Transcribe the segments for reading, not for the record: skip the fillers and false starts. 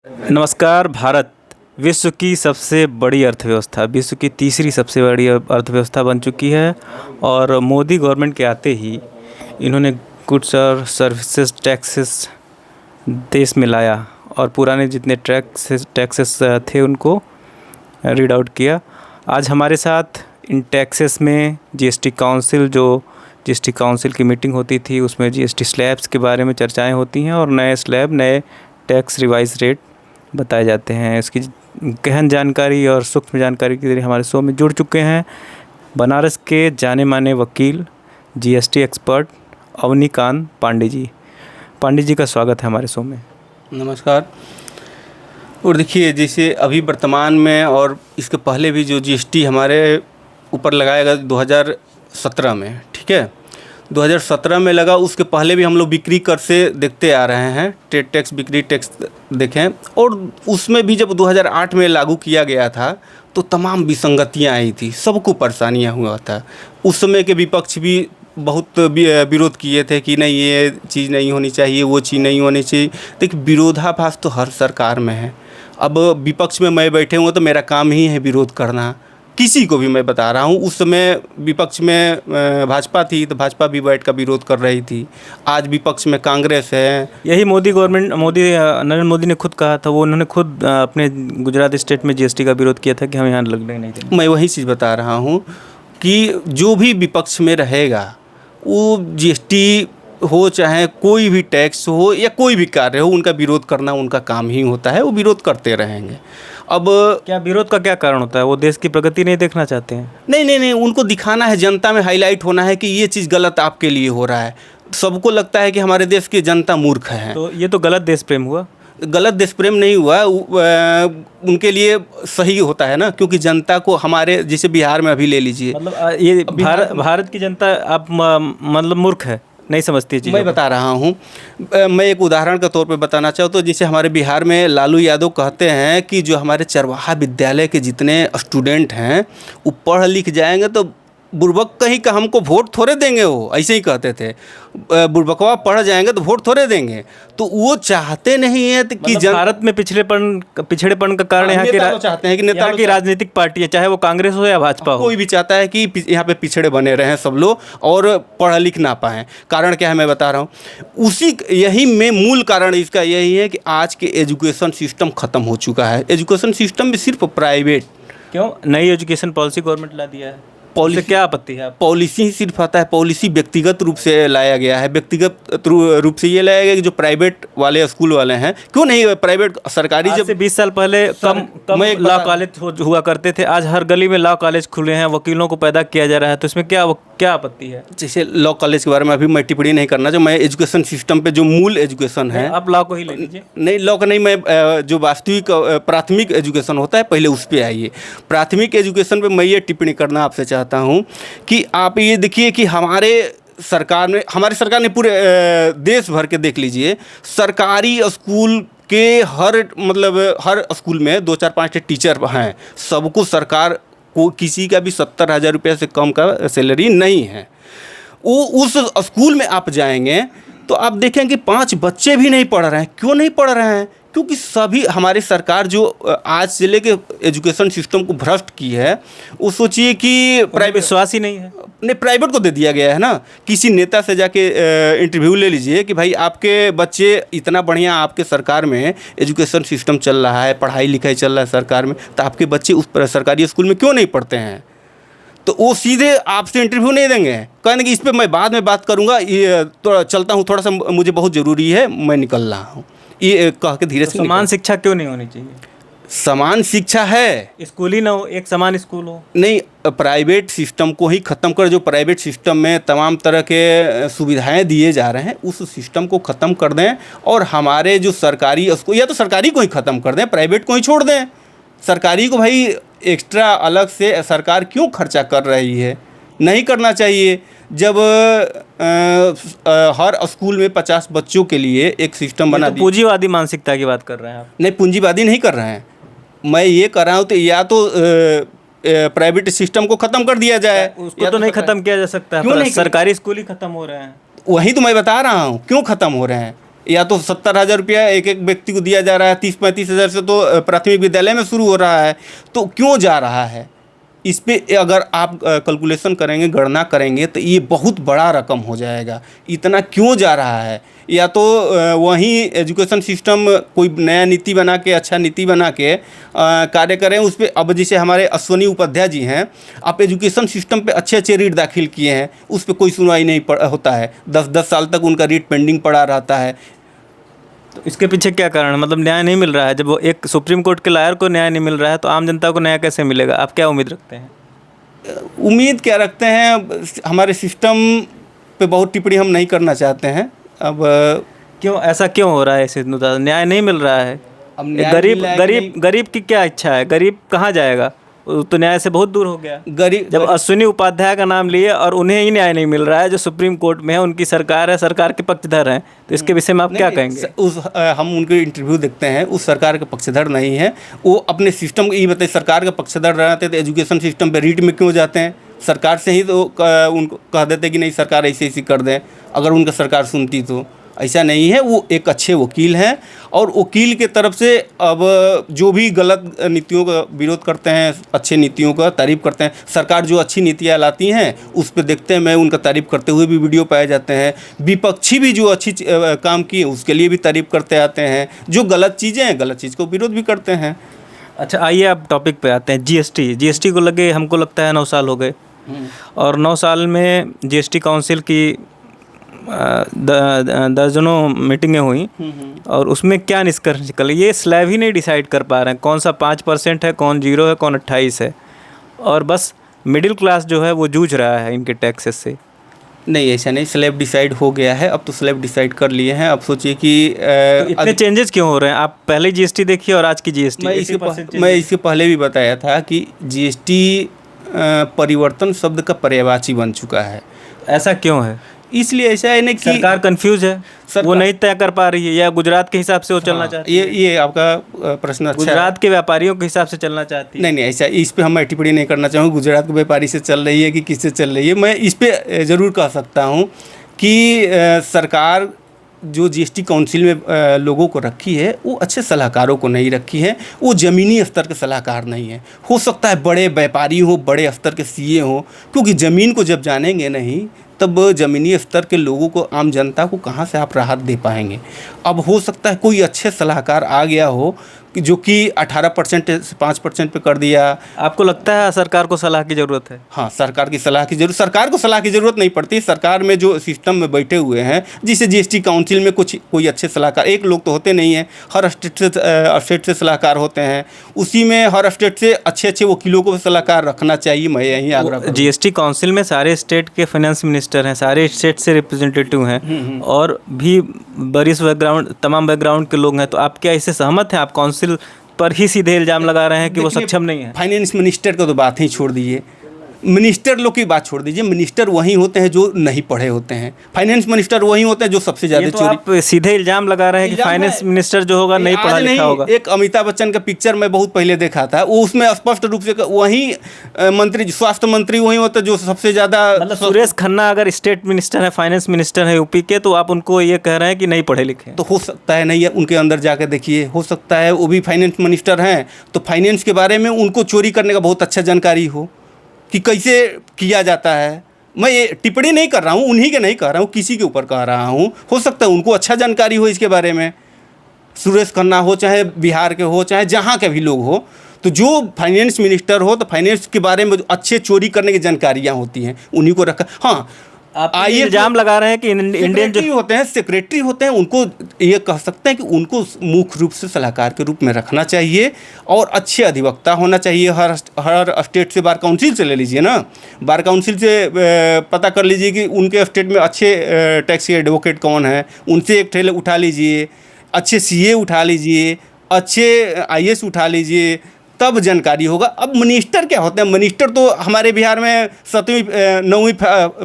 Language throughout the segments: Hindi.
नमस्कार। भारत विश्व की सबसे बड़ी अर्थव्यवस्था, विश्व की तीसरी सबसे बड़ी अर्थव्यवस्था बन चुकी है और मोदी गवर्नमेंट के आते ही इन्होंने गुड्स और सर्विसेज टैक्सेस देश में लाया और पुराने जितने टैक्सेस थे उनको रीड आउट किया। आज हमारे साथ इन टैक्सेस में जीएसटी काउंसिल की मीटिंग होती थी, उसमें जीएसटी स्लैब्स के बारे में चर्चाएं होती हैं और नए टैक्स रिवाइज रेट बताए जाते हैं। इसकी गहन जानकारी और सूक्ष्म जानकारी के लिए हमारे शो में जुड़ चुके हैं बनारस के जाने माने वकील, जीएसटी एक्सपर्ट अवनीकांत पांडे जी। पांडे जी का स्वागत है हमारे शो में। नमस्कार। और देखिए, जैसे अभी वर्तमान में और इसके पहले भी जो जीएसटी हमारे ऊपर लगाया गया 2017 में, ठीक है, 2017 में लगा, उसके पहले भी हम लोग बिक्री कर से देखते आ रहे हैं, ट्रेड टैक्स, बिक्री टैक्स देखें, और उसमें भी जब 2008 में लागू किया गया था तो तमाम विसंगतियां आई थी, सबको परेशानियां हुआ था। उस समय के विपक्ष भी बहुत विरोध किए थे कि नहीं, ये चीज़ नहीं होनी चाहिए, वो चीज़ नहीं होनी चाहिए। देखिए, विरोधाभास तो हर सरकार में है। अब विपक्ष में मैं बैठे हूँ तो मेरा काम ही है विरोध करना, किसी को भी मैं बता रहा हूँ। उस समय विपक्ष में भाजपा थी तो भाजपा भी बैठ कर विरोध कर रही थी। आज विपक्ष में कांग्रेस है। यही नरेंद्र मोदी ने खुद कहा था, उन्होंने खुद अपने गुजरात स्टेट में जीएसटी का विरोध किया था कि हम यहाँ लगने नहीं देंगे। मैं वही चीज़ बता रहा हूँ कि जो भी विपक्ष में रहेगा, वो जीएसटी हो चाहे कोई भी टैक्स हो या कोई भी कार्य हो, उनका विरोध करना उनका काम ही होता है, वो विरोध करते रहेंगे। अब क्या विरोध का क्या कारण होता है? वो देश की प्रगति नहीं देखना चाहते हैं? नहीं, उनको दिखाना है, जनता में हाईलाइट होना है कि ये चीज़ गलत आपके लिए हो रहा है। सबको लगता है कि हमारे देश की जनता मूर्ख है। तो ये तो गलत देश प्रेम हुआ। गलत देश प्रेम नहीं हुआ, उनके लिए सही होता है ना, क्योंकि जनता को हमारे जैसे बिहार में अभी ले लीजिए, मतलब ये भारत की जनता आप मतलब मूर्ख है, नहीं समझती है चीज़ों मैं बता रहा हूँ। मैं एक उदाहरण के तौर पे बताना चाहूँ तो जैसे हमारे बिहार में लालू यादव कहते हैं कि जो हमारे चरवाहा विद्यालय के जितने स्टूडेंट हैं वो पढ़ लिख जाएंगे तो बुर्बक कहीं का हमको वोट थोड़े देंगे, वो ऐसे ही कहते थे। बुर्बकवा पढ़ जाएंगे तो वोट थोड़े देंगे। तो वो चाहते नहीं है कि भारत में पिछड़ेपन का कारण यहाँ के चाहते हैं कि नेता की राजनीतिक पार्टी है, चाहे वो कांग्रेस हो या भाजपा हो, कोई भी चाहता है कि यहाँ पे पिछड़े बने रहें सब लोग और पढ़ लिख ना पाएँ। कारण क्या है मैं बता रहा हूँ। यही में मूल कारण इसका यही है कि आज के एजुकेशन सिस्टम ख़त्म हो चुका है। एजुकेशन सिस्टम में सिर्फ प्राइवेट। क्यों? नई एजुकेशन पॉलिसी गवर्नमेंट ला दिया है। पॉलिसी क्या आपत्ति है? पॉलिसी ही सिर्फ आता है, पॉलिसी व्यक्तिगत रूप से लाया गया है। व्यक्तिगत रूप से ये लाया गया कि जो प्राइवेट वाले स्कूल वाले हैं, क्यों नहीं प्राइवेट, सरकारी जब से 20 साल पहले कम लॉ कॉलेज हुआ करते थे, आज हर गली में लॉ कॉलेज खुले हैं, वकीलों को पैदा किया जा रहा है, तो इसमें क्या आपत्ति है? जैसे लॉ कॉलेज के बारे में अभी मैं टिप्पणी नहीं करना, जो मैं एजुकेशन सिस्टम पे जो मूल एजुकेशन है, आप लॉ को ही ले लीजिए। नहीं, लॉ का नहीं, मैं जो वास्तविक प्राथमिक एजुकेशन होता है पहले उस पर आइए। प्राथमिक एजुकेशन पे मैं ये टिप्पणी करना आपसे चाहता हूँ कि आप ये देखिए कि हमारे सरकार ने पूरे देश भर के देख लीजिए, सरकारी स्कूल के हर स्कूल में 2-4-5 टीचर हैं। सबको सरकार को किसी का भी 70,000 रुपये से कम का सैलरी नहीं है। वो उस स्कूल में आप जाएंगे तो आप देखेंगे 5 बच्चे भी नहीं पढ़ रहे हैं। क्यों नहीं पढ़ रहे हैं? क्योंकि सभी हमारी सरकार जो आज से लेके एजुकेशन सिस्टम को भ्रष्ट की है, वो सोचिए कि प्राइवेट विश्वास ही नहीं है। नहीं, प्राइवेट को दे दिया गया है ना। किसी नेता से जाके इंटरव्यू ले लीजिए कि भाई आपके बच्चे इतना बढ़िया आपके सरकार में एजुकेशन सिस्टम चल रहा है, पढ़ाई लिखाई चल रहा है सरकार में, तो आपके बच्चे उस सरकारी स्कूल में क्यों नहीं पढ़ते हैं? तो वो सीधे आपसे इंटरव्यू नहीं देंगे, कहने कि इस पर मैं बाद में बात करूँगा, ये तो चलता हूँ, थोड़ा सा मुझे बहुत ज़रूरी है, मैं निकल रहा हूँ, ये कह के धीरे से। समान शिक्षा क्यों नहीं होनी चाहिए? समान शिक्षा है, स्कूल ही ना हो, एक समान स्कूल हो। नहीं, प्राइवेट सिस्टम को ही ख़त्म कर, जो प्राइवेट सिस्टम में तमाम तरह के सुविधाएं दिए जा रहे हैं उस सिस्टम को ख़त्म कर दें और हमारे जो सरकारी उसको, या तो सरकारी को ही ख़त्म कर दें, प्राइवेट को ही छोड़ दें। सरकारी को भाई एक्स्ट्रा अलग से सरकार क्यों खर्चा कर रही है? नहीं करना चाहिए। जब हर स्कूल में 50 बच्चों के लिए एक सिस्टम बना दिया। पूंजीवादी मानसिकता की बात कर रहे हैं आप? नहीं, पूंजीवादी नहीं कर रहे हैं, मैं ये कर रहा हूँ तो या तो प्राइवेट सिस्टम को ख़त्म कर दिया जाए, उसको तो नहीं ख़त्म किया जा सकता है। सरकारी स्कूल ही ख़त्म हो रहे हैं। वही तो मैं बता रहा हूँ, क्यों ख़त्म हो रहे हैं। या तो 70,000 रुपया एक एक व्यक्ति को दिया जा रहा है, 30-35 हज़ार से तो प्राथमिक विद्यालय में शुरू हो रहा है। तो क्यों जा रहा है इस पे अगर आप कैलकुलेशन करेंगे, गणना करेंगे तो ये बहुत बड़ा रकम हो जाएगा। इतना क्यों जा रहा है? या तो वहीं एजुकेशन सिस्टम कोई नया नीति बना के, अच्छा नीति बना के कार्य करें उस पर। अब जैसे हमारे अश्वनी उपाध्याय जी हैं, आप एजुकेशन सिस्टम पे अच्छे अच्छे रीट दाखिल किए हैं, उस पर कोई सुनवाई नहीं होता है। 10-10 साल तक उनका रीट पेंडिंग पड़ा रहता है। तो इसके पीछे क्या कारण है? मतलब न्याय नहीं मिल रहा है। जब वो एक सुप्रीम कोर्ट के लायर को न्याय नहीं मिल रहा है तो आम जनता को न्याय कैसे मिलेगा? आप क्या उम्मीद रखते हैं? उम्मीद क्या रखते हैं, हमारे सिस्टम पे बहुत टिप्पणी हम नहीं करना चाहते हैं। अब क्यों ऐसा क्यों हो रहा है? सिद्धू दादा, न्याय नहीं मिल रहा है। अब न्याय गरीब मिल रहा है कि गरीब गरीब की क्या इच्छा है? गरीब कहाँ जाएगा? वो तो न्याय से बहुत दूर हो गया। गरीब जब अश्विनी उपाध्याय का नाम लिए और उन्हें ही न्याय नहीं मिल रहा है, जो सुप्रीम कोर्ट में है, उनकी सरकार है, सरकार के पक्षधर हैं, तो इसके विषय में आप क्या कहेंगे? हम उनके इंटरव्यू देखते हैं, उस सरकार के पक्षधर नहीं है वो। अपने सिस्टम को ये बताइए, सरकार के पक्षधर रहते तो एजुकेशन सिस्टम पे रीट में क्यों जाते हैं? सरकार से ही तो उनको कह देते कि नहीं सरकार ऐसे ऐसी कर दें, अगर उनका सरकार सुनती तो। ऐसा नहीं है, वो एक अच्छे वकील हैं और वकील के तरफ से अब जो भी गलत नीतियों का विरोध करते हैं, अच्छे नीतियों का तारीफ़ करते हैं। सरकार जो अच्छी नीतियाँ लाती हैं उस पे देखते हैं, मैं उनका तारीफ़ करते हुए भी वीडियो पाए जाते हैं। विपक्षी भी जो अच्छी काम किए उसके लिए भी तारीफ़ करते आते हैं। जो गलत चीज़ें हैं, गलत चीज़ को विरोध भी करते हैं। अच्छा, आइए अब टॉपिक पे आते हैं। जीएसटी को लगे हमको लगता है 9 साल हो गए, और 9 साल में जीएसटी काउंसिल की दर्जनों मीटिंगें हुई, और उसमें क्या निष्कर्ष निकले? ये स्लैब ही नहीं डिसाइड कर पा रहे हैं कौन सा 5% है, कौन 0 है, कौन 28 है, और बस मिडिल क्लास जो है वो जूझ रहा है इनके टैक्सेस से। नहीं, ऐसा नहीं, स्लैब डिसाइड हो गया है। अब तो स्लैब डिसाइड कर लिए हैं। अब सोचिए कि तो इतने चेंजेस क्यों हो रहे हैं? आप पहले जीएसटी देखिए और आज की जीएसटी। मैं इसके पहले भी बताया था कि जीएसटी परिवर्तन शब्द का पर्यायवाची बन चुका है। ऐसा क्यों है? इसलिए ऐसा है ना कि सरकार कंफ्यूज है, वो नहीं तय कर पा रही है, या गुजरात के हिसाब से वो चलना चाहती है? ये आपका प्रश्न अच्छा है। गुजरात के व्यापारियों के हिसाब से चलना चाहती है? नहीं, ऐसा इस पे हम टिप्पणी नहीं करना चाहूँगा गुजरात के व्यापारी से चल रही है कि किससे चल रही है। मैं इस पे ज़रूर कह सकता हूँ कि सरकार जो जीएसटी काउंसिल में लोगों को रखी है वो अच्छे सलाहकारों को नहीं रखी है। वो ज़मीनी स्तर के सलाहकार नहीं है। हो सकता है बड़े व्यापारी हो, बड़े स्तर के सीए हो, क्योंकि ज़मीन को जब जानेंगे नहीं तब ज़मीनी स्तर के लोगों को, आम जनता को कहाँ से आप राहत दे पाएंगे। अब हो सकता है कोई अच्छे सलाहकार आ गया हो कि जो कि 18% से 5% पे कर दिया। आपको लगता है सरकार को सलाह की ज़रूरत है? हाँ, सरकार की सलाह की जरूरत, सरकार को सलाह की ज़रूरत नहीं पड़ती। सरकार में जो सिस्टम में बैठे हुए हैं, जिसे जीएसटी काउंसिल में कोई अच्छे सलाहकार, एक लोग तो होते नहीं हैं, हर स्टेट से सलाहकार होते हैं। उसी में हर स्टेट से अच्छे अच्छे वकीलों को सलाहकार रखना चाहिए। मैं यही आग्रह करूँगा। जीएसटी काउंसिल में सारे स्टेट के फाइनेंस मिनिस्टर हैं, सारे स्टेट से रिप्रेजेंटेटिव हैं, और भी वरिष्ठ बैकग्राउंड, तमाम बैकग्राउंड के लोग हैं। तो आप क्या इससे सहमत हैं? आप काउंसिल पर ही सीधे इल्जाम लगा रहे हैं कि वो सक्षम नहीं है? फाइनेंस मिनिस्टर को तो बात ही छोड़ दीजिए, मिनिस्टर लोग की बात छोड़ दीजिए। मिनिस्टर वही होते हैं जो नहीं पढ़े होते हैं। फाइनेंस मिनिस्टर वही होते हैं जो सबसे ज़्यादा तो आप सीधे इल्जाम लगा रहे हैं कि फाइनेंस मिनिस्टर जो होगा नहीं पढ़ा लिखा होगा। एक अमिताभ बच्चन का पिक्चर मैं बहुत पहले देखा था, वो उसमें स्पष्ट रूप से वही मंत्री, स्वास्थ्य मंत्री वही होता है जो सबसे ज़्यादा। मतलब सुरेश खन्ना अगर स्टेट मिनिस्टर है, फाइनेंस मिनिस्टर है यूपी के, तो आप उनको ये कह रहे हैं कि नहीं पढ़े लिखे? तो हो सकता है नहीं है, उनके अंदर जाकर देखिए, हो सकता है वो भी फाइनेंस मिनिस्टर हैं, तो फाइनेंस के बारे में उनको चोरी करने का बहुत अच्छा जानकारी हो कि कैसे किया जाता है। मैं ये टिप्पणी नहीं कर रहा हूँ, उन्हीं के नहीं कह रहा हूँ, किसी के ऊपर कह रहा हूँ। हो सकता है उनको अच्छा जानकारी हो इसके बारे में। सुरेश खन्ना हो, चाहे बिहार के हो, चाहे जहाँ के भी लोग हो, तो जो फाइनेंस मिनिस्टर हो तो फाइनेंस के बारे में जो अच्छे चोरी करने की जानकारियाँ होती हैं उन्हीं को रखा। हाँ, आप इल्जाम लगा रहे हैं कि इंडियन जो होते हैं, सेक्रेटरी होते हैं, उनको ये कह सकते हैं कि उनको मुख्य रूप से सलाहकार के रूप में रखना चाहिए, और अच्छे अधिवक्ता होना चाहिए। हर स्टेट से, बार काउंसिल से ले लीजिए ना, बार काउंसिल से पता कर लीजिए कि उनके स्टेट में अच्छे टैक्सी एडवोकेट कौन है, उनसे एक ठेले उठा लीजिए, अच्छे सीए उठा लीजिए, अच्छे आईएएस उठा लीजिए, तब जानकारी होगा। अब मिनिस्टर क्या होते हैं? मिनिस्टर तो हमारे बिहार में 7वीं 9वीं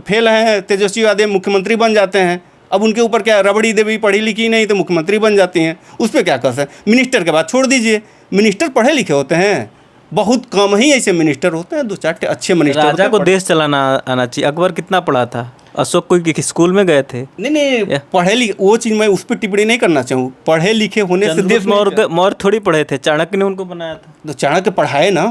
फेल हैं, तेजस्वी यादव मुख्यमंत्री बन जाते हैं। अब उनके ऊपर क्या, रबड़ी देवी पढ़ी लिखी नहीं तो मुख्यमंत्री बन जाती हैं, उस पर क्या कर सकते? मिनिस्टर के बाद छोड़ दीजिए, मिनिस्टर पढ़े लिखे होते हैं, बहुत कम ही ऐसे मिनिस्टर होते हैं, 2-4 अच्छे मिनिस्टर। राजा को देश चलाना आना चाहिए। अकबर कितना पढ़ा था? अशोक कोई स्कूल में गए थे? नहीं पढ़े लिखे, वो चीज़ मैं उस पर टिप्पणी नहीं करना चाहूँ। पढ़े लिखे होने से देश मौर्य थोड़ी पढ़े थे, चाणक्य ने उनको बनाया था। तो चाणक्य पढ़ाए ना,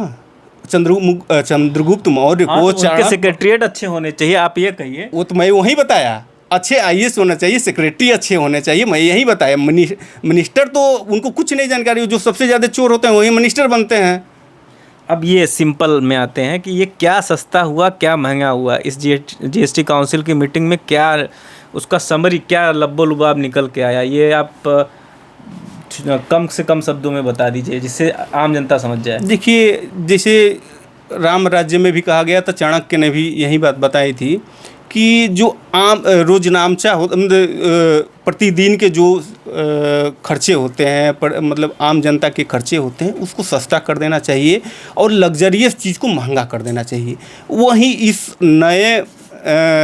चंद्रगुप्त मौर्य को। उनके सेक्रेटरिएट अच्छे होने चाहिए, आप ये कहिए। वो तो मैं वही बताया, अच्छे IAS होना चाहिए, सेक्रेटरी अच्छे होने चाहिए, मैं यही बताया। मिनिस्टर तो उनको कुछ नहीं जानकारी हो, जो सबसे ज़्यादा चोर होते हैं वही मिनिस्टर बनते हैं। अब ये सिंपल में आते हैं कि ये क्या सस्ता हुआ, क्या महंगा हुआ, इस GST काउंसिल की मीटिंग में क्या उसका समरी, क्या लब्बो लुबाब निकल के आया, ये आप कम से कम शब्दों में बता दीजिए जिससे आम जनता समझ जाए। देखिए, जैसे राम राज्य में भी कहा गया था, चाणक्य ने भी यही बात बताई थी कि जो आम रोजनामचा हो, प्रतिदिन के जो खर्चे होते हैं, मतलब आम जनता के खर्चे होते हैं, उसको सस्ता कर देना चाहिए और लग्जरियस चीज़ को महंगा कर देना चाहिए। वही इस नए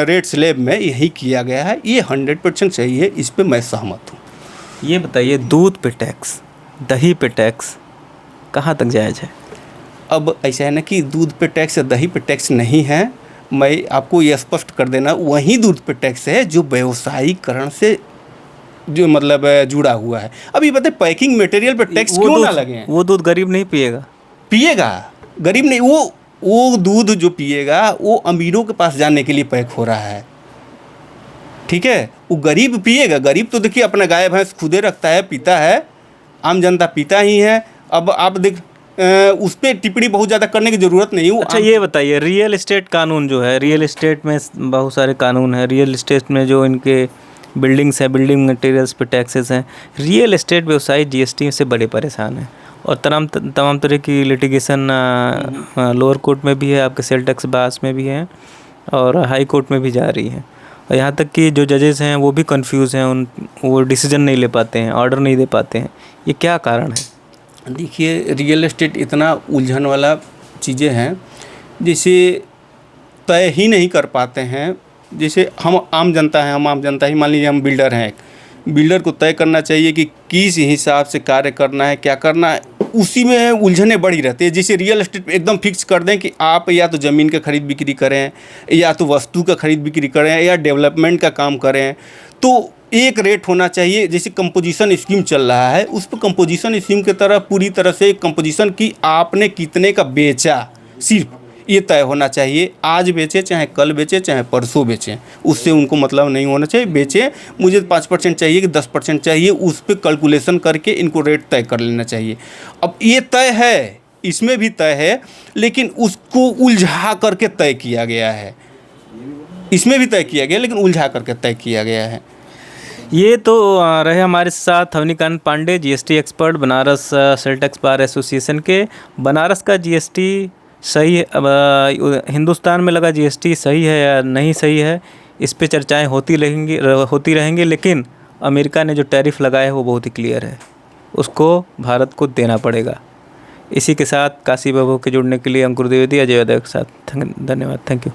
रेट स्लैब में यही किया गया है। ये 100% सही है, इस पे मैं सहमत हूँ। ये बताइए, दूध पे टैक्स, दही पे टैक्स कहाँ तक जायज़ है? अब ऐसा है ना कि दूध पे टैक्स या दही पे टैक्स नहीं है। मैं आपको ये स्पष्ट कर देना, वही दूध पे टैक्स है जो व्यवसायीकरण से जो मतलब जुड़ा हुआ है। अभी बताए पैकिंग मटेरियल पे टैक्स क्यों ना लगे? वो दूध गरीब नहीं पिएगा? पिएगा, गरीब नहीं। वो दूध जो पिएगा वो अमीरों के पास जाने के लिए पैक हो रहा है, ठीक है। वो गरीब पिएगा, गरीब तो देखिए अपना गाय भैंस खुदे रखता है, पीता है, आम जनता पीता ही है। अब आप देख उस पर टिप्पणी बहुत ज़्यादा करने की ज़रूरत नहीं है। अच्छा, ये बताइए, रियल एस्टेट कानून जो है, रियल एस्टेट में बहुत सारे कानून हैं। रियल एस्टेट में जो इनके बिल्डिंग्स हैं, बिल्डिंग मटेरियल्स पे टैक्सेस हैं, रियल एस्टेट व्यवसायी GST से बड़े परेशान हैं और तमाम तरह की लिटिगेशन लोअर कोर्ट में भी है, आपके सेल टैक्स बास में भी है और हाई कोर्ट में भी जा रही है। और यहाँ तक कि जो जजेस हैं वो भी कंफ्यूज हैं, वो डिसीजन नहीं ले पाते हैं, ऑर्डर नहीं दे पाते हैं। ये क्या कारण है? देखिए, रियल एस्टेट इतना उलझन वाला चीज़ें हैं जिसे तय ही नहीं कर पाते हैं। जैसे हम आम जनता हैं, हम आम जनता ही मान लीजिए हम बिल्डर हैं, बिल्डर को तय करना चाहिए कि किस हिसाब से कार्य करना है, क्या करना है, उसी में उलझने बढ़ी रहती है। जैसे रियल एस्टेट एकदम फिक्स कर दें कि आप या तो ज़मीन का खरीद बिक्री करें, या तो वस्तु का खरीद बिक्री करें, या डेवलपमेंट का काम करें, तो एक रेट होना चाहिए। जैसे कंपोजिशन स्कीम चल रहा है, उस पर कंपोजिशन स्कीम की तरह पूरी तरह से कंपोजिशन की आपने कितने का बेचा, सिर्फ ये तय होना चाहिए। आज बेचे, चाहे कल बेचे, चाहे परसों बेचें, उससे उनको मतलब नहीं होना चाहिए। बेचें, मुझे 5% चाहिए कि 10% चाहिए, उस पर कैलकुलेशन करके इनको रेट तय कर लेना चाहिए। अब ये तय है, इसमें भी तय है, लेकिन उसको उलझा करके तय किया गया है। इसमें भी तय किया गया, लेकिन उलझा करके तय किया गया है। ये तो रहे हमारे साथ Avanikant Pandey, GST expert, Banaras sale tax bar association के। बनारस का GST सही है, हिंदुस्तान में लगा GST सही है या नहीं सही है, इस पे चर्चाएं होती रहेंगी, लेकिन अमेरिका ने जो टैरिफ लगाया है वो बहुत ही क्लियर है, उसको भारत को देना पड़ेगा। इसी के साथ काशी वैभव के जुड़ने के लिए अंकुर द्विवेदी, अजय यादव के साथ धन्यवाद। Thank you.